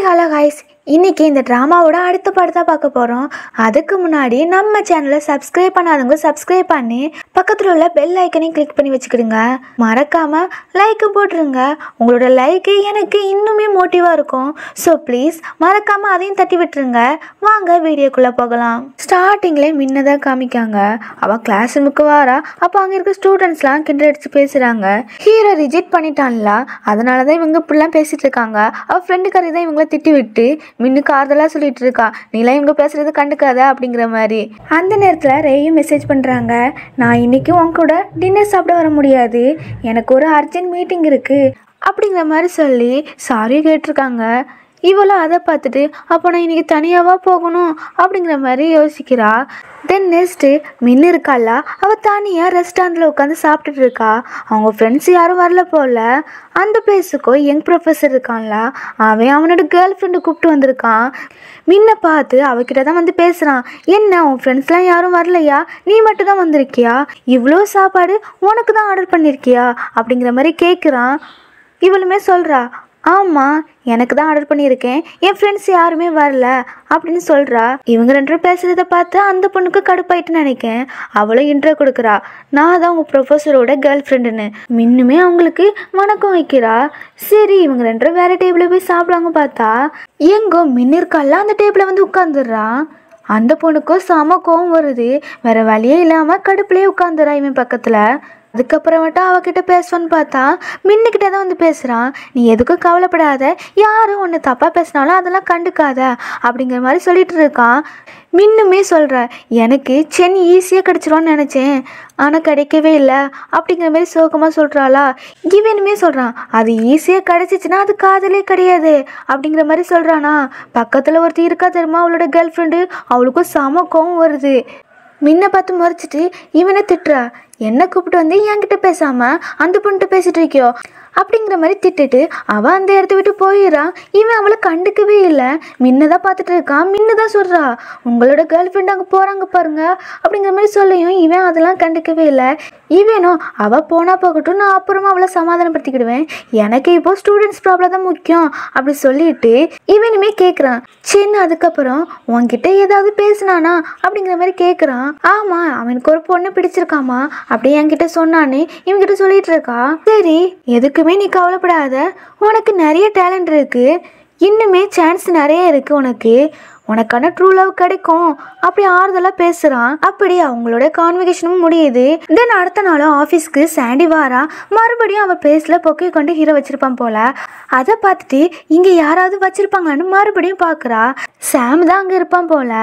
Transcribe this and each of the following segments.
Hello guys, இன்னைக்கு இந்த ட்ராமாவோட அடுத்த படத்தை பார்க்க போகிறோம். அதுக்கு முன்னாடி நம்ம சேனலை சப்ஸ்கிரைப் பண்ணாதவங்க சப்ஸ்கிரைப் பண்ணி பக்கத்தில் உள்ள பெல் ஐக்கனையும் கிளிக் பண்ணி வச்சுக்கிடுங்க. மறக்காமல் லைக்கும் போட்டுருங்க. உங்களோட லைக்கு எனக்கு இன்னுமே மோட்டிவாக இருக்கும். ஸோ ப்ளீஸ் மறக்காமல் அதையும் தட்டி விட்டுருங்க. வாங்க வீடியோக்குள்ளே போகலாம். ஸ்டார்டிங்லேயே முன்னதாக காமிக்காங்க. அவள் கிளாஸ் ரூமுக்கு வாரா. அப்போ அங்கே இருக்க ஸ்டூடெண்ட்ஸ்லாம் கிண்டல் அடித்து பேசுகிறாங்க. ஹீரோ ரிஜெக்ட் பண்ணிட்டான்ல, அதனால தான் இவங்க இப்படிலாம் பேசிகிட்டு இருக்காங்க. அவள் ஃப்ரெண்டுக்காரி தான் இவங்கள திட்டி விட்டு மின்னுக்கு ஆறுதலாக சொல்லிட்டு இருக்கா. நீலாம் இவங்க பேசுறது கண்டுக்காத அப்படிங்கிற மாதிரி. அந்த நேரத்தில் ரேயும் மெசேஜ் பண்ணுறாங்க. நான் இன்னைக்கு உன் கூட டின்னர் சாப்பிட வர முடியாது, எனக்கு ஒரு அர்ஜென்ட் மீட்டிங் இருக்குது அப்படிங்கிற மாதிரி சொல்லி சாரி கேட்டிருக்காங்க. இவளும் அதை பார்த்துட்டு அப்போ நான் இன்றைக்கி தனியாகவா போகணும் அப்படிங்கிற மாதிரி யோசிக்கிறா. தென் நெக்ஸ்ட்டு மின்னு இருக்கால, அவள் தனியாக ரெஸ்டாரண்ட்டில் உட்காந்து சாப்பிட்டுட்டு இருக்கா. அவங்க ஃப்ரெண்ட்ஸ் யாரும் வரல போல். அந்த பிளேஸுக்கும் யங் ப்ரொஃபஸர் இருக்கான்ல, அவன் அவனோட கேர்ள் ஃப்ரெண்டு கூப்பிட்டு வந்திருக்கான். மின்னை பார்த்து அவகிட்ட தான் வந்து பேசுகிறான். என்ன உன் ஃப்ரெண்ட்ஸ்லாம் யாரும் வரலையா, நீ மட்டும் தான் வந்திருக்கியா, இவ்வளோ சாப்பாடு உனக்கு தான் ஆர்டர் பண்ணியிருக்கியா அப்படிங்கிற மாதிரி கேட்குறான். இவளுமே சொல்கிறா, ஆமாம் எனக்கு தான் ஆர்டர் பண்ணியிருக்கேன், என் ஃப்ரெண்ட்ஸ் யாருமே வரல அப்படின்னு சொல்கிறா. இவங்க ரெண்டும் பேசுகிறத பார்த்து அந்த பொண்ணுக்கு கடுப்பாயிட்டுன்னு நினைக்கேன். அவளும் இன்ட்ரோ கொடுக்குறா. நான் தான் உங்கள் ப்ரொஃபஸரோட கேர்ள் ஃப்ரெண்டுன்னு. மின்னுமே அவங்களுக்கு வணக்கம் வைக்கிறா. சரி இவங்க ரெண்டும் வேறு டேபிளில் போய் சாப்பிடுவாங்க. பார்த்தா எங்கோ மின்னு இருக்கால அந்த டேபிளில் வந்து உட்காந்துடுறான். அந்த பொண்ணுக்கும் செம கோவம் வருது. வேறு வழியே இல்லாமல் கடுப்புலேயே உட்காந்துறா இவன் பக்கத்தில். அதுக்கப்புறமேட்டா அவகிட்ட பேசுவான்னு பார்த்தா மின்னுக்கிட்ட தான் வந்து பேசுகிறான். நீ எதுக்கும் கவலைப்படாத, யாரும் ஒன்று தப்பாக பேசினாலும் அதெல்லாம் கண்டுக்காத அப்படிங்கிற மாதிரி சொல்லிட்டு இருக்கான். மின்னுமே சொல்கிற, எனக்கு சென் ஈஸியாக கிடச்சிருவான்னு நினச்சேன், ஆனால் கிடைக்கவே இல்லை அப்படிங்கிற மாதிரி சோகமாக சொல்கிறாளா. இவனுமே சொல்கிறான், அது ஈஸியாக கிடச்சிச்சின்னா அது காதலே கிடையாது அப்படிங்கிற மாதிரி சொல்கிறானா. பக்கத்தில் ஒருத்தி இருக்கா தெரியுமா, அவளோட கேர்ள் ஃப்ரெண்டு. அவளுக்கும் செம கோவம் வருது. மின்னை பார்த்து முறைச்சிட்டு இவனை திட்டுறா. என்ன கூப்பிட்டு வந்து என்கிட்ட பேசாமல் அந்த பொண்ணுகிட்ட பேசிகிட்டு இருக்கியோ அப்படிங்கிற மாதிரி திட்டுட்டு அவள் அந்த இடத்த விட்டு போயிடறான். இவன் அவளை கண்டுக்கவே இல்லை. மின்னை தான் பார்த்துட்டு இருக்கான். மின்னு தான் சொல்கிறா, உங்களோட கேர்ள் ஃப்ரெண்ட் அங்கே போகிறாங்க பாருங்க அப்படிங்கிற மாதிரி சொல்லியும் இவன் அதெல்லாம் கண்டுக்கவே இல்லை. இவனும் அவள் போனால் போகட்டும், நான் அப்புறமா அவளை சமாதானப்படுத்திக்கிடுவேன், எனக்கு இப்போ ஸ்டூடெண்ட்ஸ் ப்ராப்ளம் தான் முக்கியம் அப்படி சொல்லிட்டு இவனுமே கேட்குறான். சின்ன அதுக்கப்புறம் உன்கிட்ட ஏதாவது பேசினானா அப்படிங்கிற மாதிரி கேட்குறான். ஆமாம் அவனுக்கு ஒரு பொண்ணு பிடிச்சிருக்காமா அப்படி என்கிட்ட சொன்னான்னு இவன்கிட்ட சொல்லிட்டு இருக்கா. சரி எதுக்குமே நீ கவலைப்படாத, உனக்கு நிறைய டேலண்ட் இருக்கு, இன்னுமே சான்ஸ் நிறைய இருக்கு, உனக்கான ட்ரூ லவ் கிடைக்கும் அப்படி ஆறுதலாக பேசுகிறான். அப்படி அவங்களோட கான்வெகேஷனும் முடியுது. தென் அடுத்த நாளும் ஆஃபீஸ்க்கு சாண்டி வாரா. மறுபடியும் அவள் பேஸில் பொக்கை கொண்டு ஹீரோ வச்சுருப்பான் போல். அதை பார்த்துட்டு இங்கே யாராவது வச்சுருப்பாங்கன்னு மறுபடியும் பார்க்குறா. சாம் தான் அங்கே இருப்பான் போல்.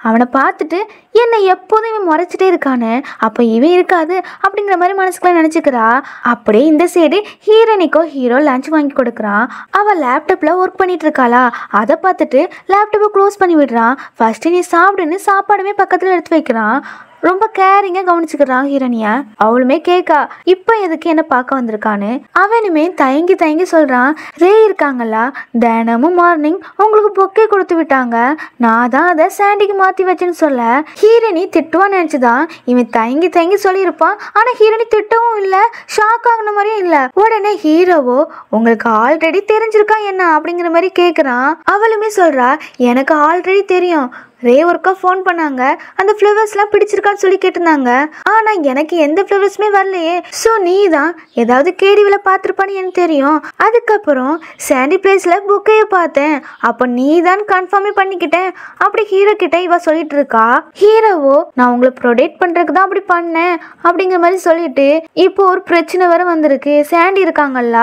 அவனை பார்த்துட்டு என்னை எப்போதும் இவன் முறைச்சிட்டே இருக்கானு, அப்போ இவன் இருக்காது அப்படிங்கிற மாதிரி மனசுக்குள்ள நினச்சிக்கிறா. அப்படியே இந்த சைடு ஹீரோனிக்கோ ஹீரோ லஞ்ச் வாங்கி கொடுக்குறான். அவள் லேப்டாப்பில் ஒர்க் பண்ணிட்டு இருக்காளா. அதை பார்த்துட்டு லேப்டாப்பை க்ளோஸ் பண்ணி விடுறான். ஃபர்ஸ்ட் நீ சாப்பிடுன்னு சாப்பாடுமே பக்கத்தில் எடுத்து வைக்கிறான். ரொம்ப கேரிங்காக கவனிச்சுக்கிறான் ஹீரோனியா. அவளுமே கேட்கா, இப்போ எதுக்கு என்ன பார்க்க வந்திருக்கான்னு. அவனுமே தயங்கி சொல்கிறான், ரே இருக்காங்களா, தினமும் மார்னிங் உங்களுக்கு பொக்கே கொடுத்து விட்டாங்க, நான் தான் அதை சாண்டிக்கு மாற்றி வச்சேன்னு சொல்ல ஹீரோனி திட்டுவான்னு நினச்சிதான் இவன் தயங்கி சொல்லியிருப்பான். ஆனால் ஹீரோனி திட்டவும் இல்லை, ஷாக் ஆகின மாதிரியும் இல்லை. உடனே ஹீரோவோ உங்களுக்கு ஆல்ரெடி தெரிஞ்சிருக்கா என்ன அப்படிங்கிற மாதிரி கேட்குறான். அவளுமே சொல்கிறா, எனக்கு ஆல்ரெடி தெரியும், ரே ஒருக்கா ஃபோன் பண்ணாங்க, அந்த ஃப்ளவர்ஸ்லாம் பிடிச்சிருக்கான்னு சொல்லி கேட்டிருந்தாங்க, ஆனால் எனக்கு எந்த ஃப்ளவர்ஸுமே வரலையே, ஸோ நீ தான் ஏதாவது கேடிவில் பார்த்துருப்பான்னு எனக்கு தெரியும். அதுக்கப்புறம் சாண்டி பிளேஸில் புக்கையை பார்த்தேன், அப்போ நீ தான் கன்ஃபார்மே பண்ணிக்கிட்டேன் அப்படி ஹீரோ கிட்ட இவ சொல்லிட்டு இருக்கா. ஹீரோவோ நான் உங்களை ப்ரொடெக்ட் பண்ணுறதுக்கு தான் அப்படி பண்ணேன் அப்படிங்கிற மாதிரி சொல்லிட்டு இப்போ ஒரு பிரச்சனை வர வந்திருக்கு. சாண்டி இருக்காங்கல்ல,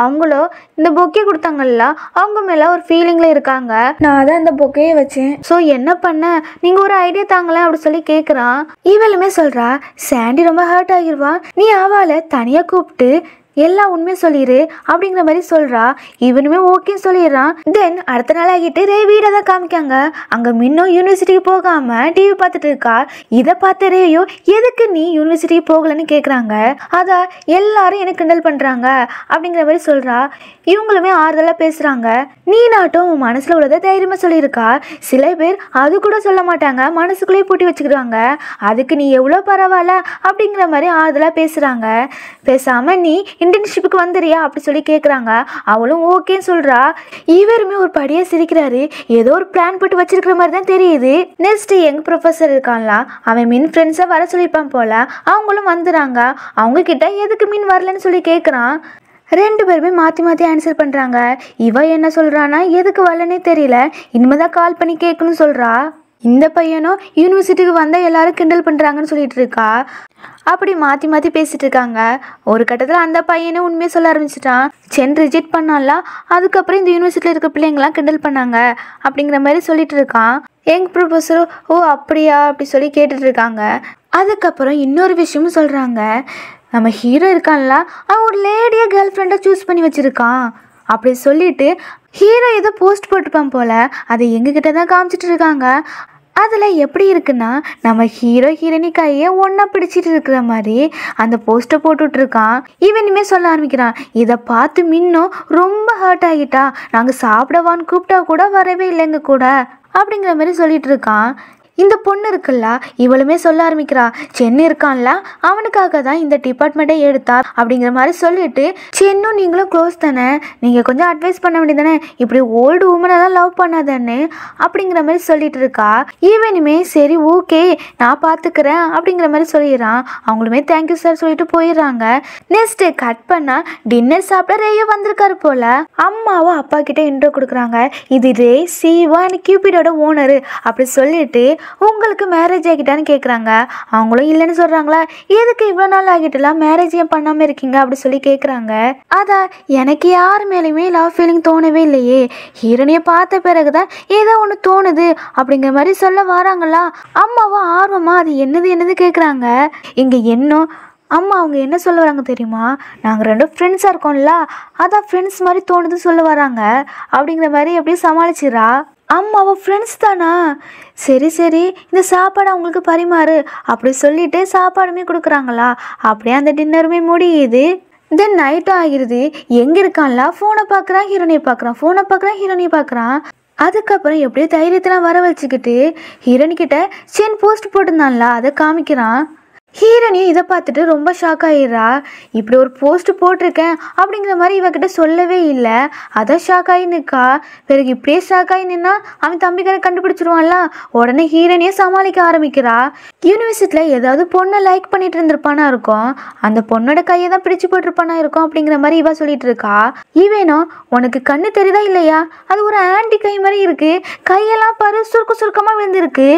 அவங்களோ இந்த பொக்கே கொடுத்தாங்கல்ல, அவங்க மேலே ஒரு ஃபீலிங்கில் இருக்காங்க. நான் தான் இந்த பொக்கையை வச்சேன், ஸோ என்ன பண்ண, நீங்கள் ஒரு ஐடியா தாங்களேன் அப்படி சொல்லி கேட்குறான். இவளுமே சொல்கிறா, சாண்டி ரொம்ப ஹர்ட் ஆகிடுவான், நீ அவளை தனியாக கூப்பிட்டு எல்லா உண்மையும் சொல்லிடு அப்படிங்கிற மாதிரி சொல்கிறா. இவனுமே ஓகேன்னு சொல்லிடுறான். தென் அடுத்த நாள் ஆகிட்டு ரே வீடை தான் காமிக்காங்க. அங்கே மின்னும் யூனிவர்சிட்டிக்கு போகாமல் டிவி பார்த்துட்டு இருக்கா. இதை பார்த்த ரேயோ எதுக்கு நீ யூனிவர்சிட்டிக்கு போகலன்னு கேட்குறாங்க. அதான் எல்லாரும் எனக்கு கிண்டல் பண்ணுறாங்க அப்படிங்கிற மாதிரி சொல்கிறா. இவங்களுமே ஆறுதலாக பேசுகிறாங்க. நீ நாட்டும் உன் மனசில் உள்ளதை தைரியமாக சொல்லியிருக்கா. சில பேர் அது கூட சொல்ல மாட்டாங்க, மனசுக்குள்ளேயே பூட்டி வச்சுக்கிடுவாங்க, அதுக்கு நீ எவ்வளோ பரவாயில்ல அப்படிங்கிற மாதிரி ஆறுதலாக பேசுகிறாங்க. பேசாமல் நீ இன்டர்ன்ஷிப்புக்கு வந்துறியா அப்படி சொல்லி கேட்குறாங்க. அவளும் ஓகேன்னு சொல்கிறா. இவருமே ஒரு படியாக சிரிக்கிறாரு. ஏதோ ஒரு பிளான் போட்டு வச்சிருக்கிற மாதிரி தான் தெரியுது. நெக்ஸ்ட் எங்க ப்ரொஃபஸர் இருக்கான்ல, அவன் மின் ஃப்ரெண்ட்ஸை வர சொல்லியிருப்பான் போல. அவங்களும் வந்துடுறாங்க. அவங்க கிட்ட எதுக்கு மின் வரலன்னு சொல்லி கேட்குறான். ரெண்டு பேருமே மாற்றி மாற்றி ஆன்சர் பண்ணுறாங்க. இவ என்ன சொல்கிறான்னா எதுக்கு வரலன்னே தெரியல, இனிமே தான் கால் பண்ணி கேட்கணும்னு சொல்கிறா. இந்த பையனும் யூனிவர்சிட்டிக்கு வந்தால் எல்லாரும் கிண்டல் பண்ணுறாங்கன்னு சொல்லிட்டு இருக்கா. அப்படி மாற்றி மாற்றி பேசிகிட்டு இருக்காங்க. ஒரு கட்டத்தில் அந்த பையனை உண்மையை சொல்ல ஆரம்பிச்சிட்டான். சென் ரிஜெக்ட் பண்ணால, அதுக்கப்புறம் இந்த யூனிவர்சிட்டியில் இருக்க பிள்ளைங்களாம் கிண்டல் பண்ணாங்க அப்படிங்கிற மாதிரி சொல்லிட்டு இருக்கான். எங்கள் ப்ரொஃபஸரும் ஓ அப்படியா அப்படி சொல்லி கேட்டுட்டு இருக்காங்க. அதுக்கப்புறம் இன்னொரு விஷயமும் சொல்கிறாங்க. நம்ம ஹீரோ இருக்கான்ல, அவன் ஒரு லேடியை கேர்ள் ஃப்ரெண்டை சூஸ் பண்ணி வச்சுருக்கான் அப்படி சொல்லிட்டு ஹீரோ ஏதோ போஸ்ட் போட்டிருப்பான் போல். அதை எங்ககிட்ட தான் காமிச்சிட்டு இருக்காங்க. அதில் எப்படி இருக்குன்னா, நம்ம ஹீரோ ஹீரோயினி கையை ஒன்றா பிடிச்சிட்டு இருக்கிற மாதிரி அந்த போஸ்ட்டை போட்டுட்ருக்கான். இவனுமே சொல்ல ஆரம்பிக்கிறான். இதை பார்த்து மின்னும் ரொம்ப ஹர்ட் ஆகிட்டா, நாங்கள் சாப்பிடவான்னு கூப்பிட்டா கூட வரவே இல்லைங்க கூட அப்படிங்கிற மாதிரி சொல்லிட்டு இருக்கான். இந்த பொண்ணு இருக்குல்ல, இவளுமே சொல்ல ஆரம்பிக்கிறா. சென்னு இருக்கான்ல, அவனுக்காக தான் இந்த டிபார்ட்மெண்ட்டை எடுத்தா அப்படிங்கிற மாதிரி சொல்லிட்டு, சென்னும் நீங்களும் க்ளோஸ் தானே, நீங்கள் கொஞ்சம் அட்வைஸ் பண்ண வேண்டியதானே, இப்படி ஓல்டு உமனை தான் லவ் பண்ணாதானே அப்படிங்கிற மாதிரி சொல்லிட்டு இருக்கா. இவனுமே சரி ஓகே நான் பார்த்துக்கிறேன் அப்படிங்கிற மாதிரி சொல்லிடுறான். அவங்களுமே தேங்க்யூ சார் சொல்லிட்டு போயிடுறாங்க. நெக்ஸ்ட் கட் பண்ணா டின்னர் சாப்பிட ரேயோ வந்திருக்காரு போல. அம்மாவும் அப்பா கிட்ட இன்ட்ரோ கொடுக்குறாங்க. இது ரே சிவா அண்ட் கியூபிடோட ஓனரு அப்படி சொல்லிட்டு உங்களுக்கு மேரேஜ் ஆகிட்டான்னு கேட்குறாங்க. அவங்களும் இல்லைன்னு சொல்கிறாங்களா. எதுக்கு இவ்வளோ நாள் ஆகிட்டுலாம் மேரேஜ் ஏன் பண்ணாமல் இருக்கீங்க அப்படி சொல்லி கேட்குறாங்க. அதான் எனக்கு யார் மேலேயுமே லவ் ஃபீலிங் தோணவே இல்லையே, ஹீரோனியை பார்த்த பிறகு தான் ஏதோ ஒன்று தோணுது அப்படிங்கிற மாதிரி சொல்ல வராங்களா. அம்மாவும் ஆர்வமாக அது என்னது கேட்குறாங்க. இங்கே இன்னும் அம்மா அவங்க என்ன சொல்ல வராங்க தெரியுமா, நாங்கள் ரெண்டும் ஃப்ரெண்ட்ஸாக இருக்கோம்ல, அதான் ஃப்ரெண்ட்ஸ் மாதிரி தோணுது சொல்ல வராங்க அப்படிங்கிற மாதிரி அப்படியே சமாளிச்சிடா. அம்மாவோ ஃப்ரெண்ட்ஸ் தானா, சரி இந்த சாப்பாடு அவங்களுக்கு பரிமாறு அப்படி சொல்லிட்டு சாப்பாடுமே கொடுக்குறாங்களா. அப்படியே அந்த டின்னருமே முடியுது. தென் நைட்டும் ஆகிடுது. எங்கே இருக்கான்ல, ஃபோனை பார்க்குறான் ஹீரோனியை பார்க்குறான், ஃபோனை பார்க்குறான் ஹீரோனியை பார்க்குறான். அதுக்கப்புறம் எப்படியோ தைரியத்தெல்லாம் வர வச்சுக்கிட்டு ஹீரோனிக்கிட்ட சென் போஸ்ட் போட்டிருந்தான்ல அதை காமிக்கிறான். ஹீரோனியும் இதை பார்த்துட்டு ரொம்ப ஷாக் ஆகிடுறா. இப்படி ஒரு போஸ்ட் போட்டிருக்கேன் அப்படிங்கிற மாதிரி இவகிட்ட சொல்லவே இல்லை. அதான் ஷாக் ஆகி நிற்கா. பிறகு இப்படியே ஷாக் ஆகி நின்னா அவன் தம்பிக்காரை கண்டுபிடிச்சிருவான்ல. உடனே ஹீரோனியை சமாளிக்க ஆரம்பிக்கிறா. யூனிவர்சிட்டியில் ஏதாவது பொண்ணை லைக் பண்ணிட்டு இருந்திருப்பானா இருக்கும், அந்த பொண்ணோட கையை தான் பிடிச்சு போட்டிருப்பானா இருக்கும் அப்படிங்கிற மாதிரி இவ சொல்லிட்டு இருக்கா. இவனும் உனக்கு கண்ணு தெரியுதா இல்லையா, அது ஒரு ஆன்டி கை மாதிரி இருக்கு, கையெல்லாம் பாரு சுருக்கமாக விழுந்திருக்கு,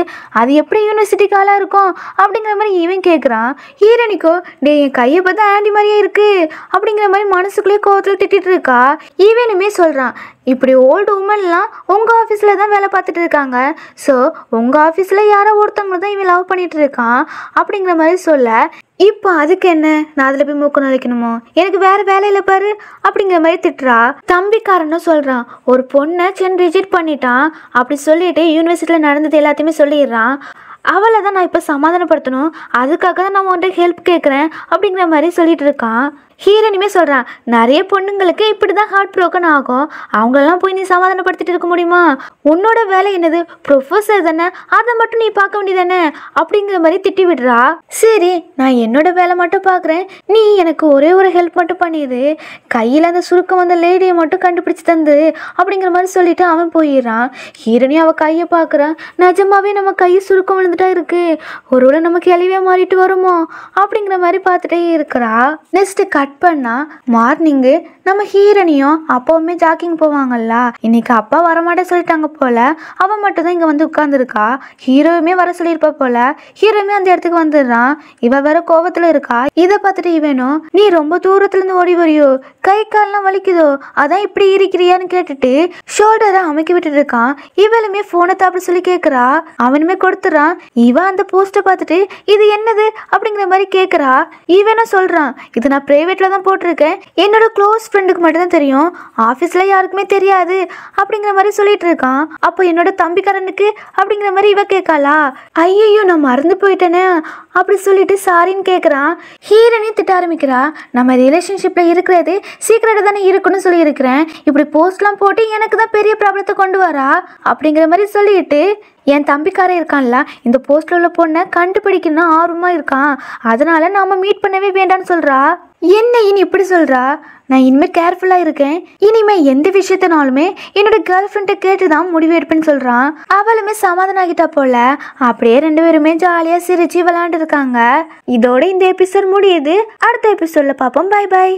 அது எப்படி யூனிவர்சிட்டிக்கு ஆளாக இருக்கும் அப்படிங்கிற மாதிரி இவன் கேட்குறான். ஹீரோனிக்கோ டே என் கையை பார்த்தா ஆண்டி மாதிரியே இருக்கு அப்படிங்கிற மாதிரி மனசுக்குள்ளேயே கோவத்தில் திட்டிட்டு இருக்கா. இவனுமே சொல்கிறான், இப்படி ஓல்டு உமன்லாம் உங்கள் ஆஃபீஸில் தான் வேலை பார்த்துட்டு இருக்காங்க, ஸோ உங்கள் ஆஃபீஸில் யாரோ ஒருத்தவங்களை தான் இவன் லவ் பண்ணிட்டு இருக்கான் அப்படிங்கிற மாதிரி சொல்ல, இப்போ அதுக்கு என்ன நான் அதில் போய் மூக்க நுழைக்கணுமோ, எனக்கு வேறு வேலையில் பாரு அப்படிங்கிற மாதிரி திட்டுறா. தம்பிக்காரன்னு சொல்கிறான், ஒரு பொண்ணை சென் ரிஜெக்ட் பண்ணிட்டான் அப்படி சொல்லிட்டு யூனிவர்சிட்டியில் நடந்தது எல்லாத்தையுமே சொல்லிடுறான். அவளை தான் நான் இப்போ சமாதானப்படுத்தணும், அதுக்காக தான் நான் உன்கிட்ட ஹெல்ப் கேட்குறேன் அப்படிங்கிற மாதிரி சொல்லிட்டு இருக்கான். ஹீரோனியுமே சொல்கிறான், நிறைய பொண்ணுங்களுக்கு இப்படி தான் ஹார்ட் ப்ரோக்கன் ஆகும், அவங்களெல்லாம் போய் நீ சமாதானப்படுத்திட்டு இருக்க முடியுமா, உன்னோட வேலை என்னது, ப்ரொஃபஸர் தானே, அதை மட்டும் நீ பார்க்க வேண்டியதானே அப்படிங்கிற மாதிரி திட்டி விடுறா. சரி நான் என்னோட வேலை மட்டும் பார்க்குறேன், நீ எனக்கு ஒரே ஒரு ஹெல்ப் மட்டும் பண்ணிடு, கையில் அந்த சுருக்கம் வந்த லேடியை மட்டும் கண்டுபிடிச்சி தந்து அப்படிங்கிற மாதிரி சொல்லிட்டு அவன் போயிடுறான். ஹீரோனி அவள் கையை பார்க்குறான். நிஜமாவே நம்ம கை சுருக்கம் விழுந்துட்டா இருக்கு, ஒருவேளை நம்ம கேள்வியாக மாறிட்டு வருமோ அப்படிங்கிற மாதிரி பார்த்துட்டே இருக்கிறா. நெக்ஸ்ட் கட் பண்ணா மார்னிங்கு நம்ம ஹீரோனியும் அப்பாவுமே ஜாக்கிங் போவாங்கல்ல, இன்னைக்கு அப்பா வரமாட்டே சொல்லிட்டாங்க போல, அவன் மட்டும் தான் இங்கே வந்து உட்காந்துருக்கா. ஹீரோவுமே வர சொல்லியிருப்பா போல. ஹீரோவுமே அந்த இடத்துக்கு வந்துடுறான். இவ வேற கோவத்தில் இருக்கா. இதை பார்த்துட்டு இவனும், நீ ரொம்ப தூரத்துலேருந்து ஓடி வரியோ, கை கால்லாம் வலிக்குதோ, அதான் இப்படி இருக்கிறியான்னு கேட்டுட்டு ஷோல்டரை அமைக்க விட்டுட்டு இருக்கான். இவளுமே ஃபோனை தாப்பி சொல்லி கேட்குறா. அவனுமே கொடுத்துறான். இவன் அந்த போஸ்ட்டை பார்த்துட்டு இது என்னது அப்படிங்கிற மாதிரி கேட்குறா. இவனும் சொல்கிறான், இது நான் ப்ரைவேட்டில் தான் போட்டிருக்கேன், என்னோட க்ளோஸ் ஃப்ரெண்டுக்கு மட்டும்தான் தெரியும், ஆஃபீஸில் யாருக்குமே தெரியாது அப்படிங்கிற மாதிரி சொல்லிட்டு இருக்கான். அப்போ என்னோட தம்பிக்காரனுக்கு அப்படிங்கிற மாதிரி இவ கேட்காளா. ஐயோ நான் மறந்து போயிட்டேனே அப்படி சொல்லிட்டு சாரின்னு கேட்குறான். ஹீரோனி திட்ட ஆரம்பிக்கிறா. நம்ம ரிலேஷன்ஷிப்பில் இருக்கிறது சீக்கிரட்டாக தானே இருக்குன்னு சொல்லியிருக்கிறேன், இப்படி போஸ்ட்லாம் போட்டு எனக்கு தான் பெரிய ப்ராப்ளத்தை கொண்டு வரா அப்படிங்கிற மாதிரி சொல்லிட்டு, என் தம்பிக்காரன் இருக்கான்ல, இந்த போஸ்டில் உள்ள பொண்ணை கண்டுபிடிக்கணும்னு ஆர்வமாக இருக்கான், அதனால நாம் மீட் பண்ணவே வேண்டான்னு சொல்கிறா. என்ன இனி இப்படி சொல்கிறா? நான் இனிமேல் கேர்ஃபுல்லாக இருக்கேன். இனிமேல் எந்த விஷயத்தினாலுமே என்னோட கேர்ள் ஃப்ரெண்ட்டை கேட்டு தான் முடிவு எடுப்பேன்னு சொல்கிறான். அவளுமே சமாதானம் ஆகிட்டா போல. அப்படியே 2 பேருமே ஜாலியாக சிரித்து விளையாண்டு இருக்காங்க. இதோட இந்த எபிசோட் முடியுது. அடுத்த எபிசோடில் பார்ப்போம். Bye bye.